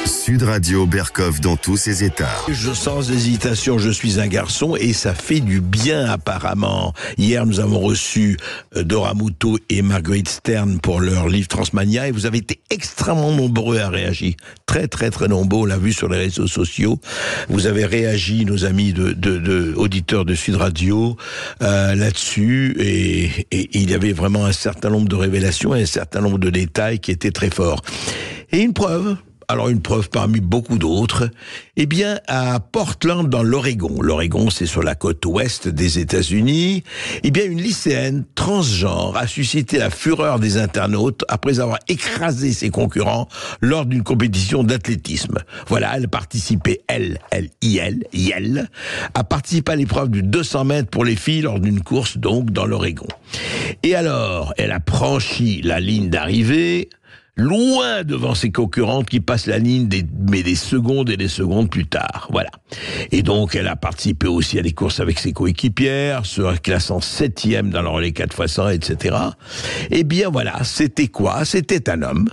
Sud Radio Berkov dans tous ses états. Je sens hésitation, je suis un garçon et ça fait du bien apparemment. Hier, nous avons reçu Dora Muto et Marguerite Stern pour leur livre Transmania et vous avez été extrêmement nombreux à réagir. Très très très nombreux, on l'a vu sur les réseaux sociaux. Vous avez réagi, nos amis auditeurs de Sud Radio, là-dessus et il y avait vraiment un certain nombre de révélations et un certain nombre de détails qui étaient très forts. Et une preuve parmi beaucoup d'autres, eh bien, à Portland, dans l'Oregon. L'Oregon, c'est sur la côte ouest des États-Unis. Eh bien, une lycéenne transgenre a suscité la fureur des internautes après avoir écrasé ses concurrents lors d'une compétition d'athlétisme. Voilà, elle participait, elle a participé à l'épreuve du 200 mètres pour les filles lors d'une course, donc, dans l'Oregon. Et alors, elle a franchi la ligne d'arrivée, loin devant ses concurrentes qui passent la ligne mais des secondes et des secondes plus tard. Voilà. Et donc, elle a participé aussi à des courses avec ses coéquipières, se classant 7e dans le relais 4x100, etc. Eh bien, voilà. C'était quoi? C'était un homme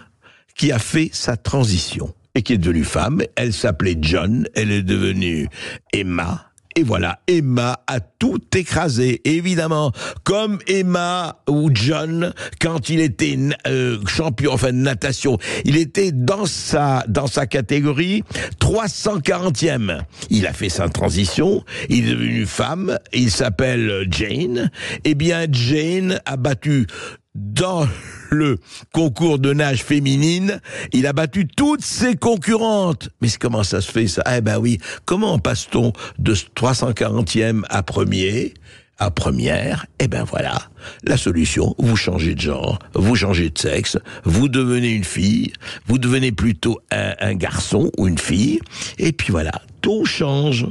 qui a fait sa transition et qui est devenu femme. Elle s'appelait John. Elle est devenue Emma. Et voilà, Emma a tout écrasé. Et évidemment, comme Emma ou John, quand il était champion, de natation, il était dans sa catégorie 340e. Il a fait sa transition, il est devenu femme, il s'appelle Jane. Eh bien, Jane a battu dans le concours de nage féminine, il a battu toutes ses concurrentes. Mais comment ça se fait, ça? Eh ben oui, comment passe-t-on de 340e à première? Eh ben voilà, la solution, vous changez de genre, vous changez de sexe, vous devenez une fille, vous devenez plutôt un garçon ou une fille, et puis voilà, tout change.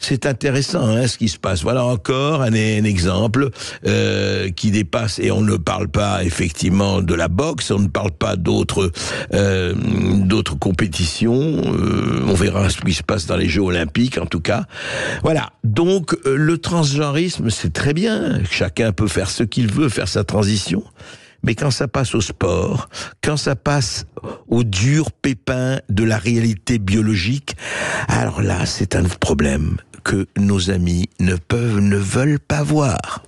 C'est intéressant, ce qui se passe. Voilà encore un exemple qui dépasse, et on ne parle pas effectivement de la boxe, on ne parle pas d'autres compétitions. On verra ce qui se passe dans les Jeux Olympiques, en tout cas. Voilà. Donc le transgenrisme, c'est très bien. Chacun peut faire ce qu'il veut, faire sa transition. Mais quand ça passe au sport, quand ça passe au dur pépin de la réalité biologique, alors là, c'est un problème que nos amis ne veulent pas voir.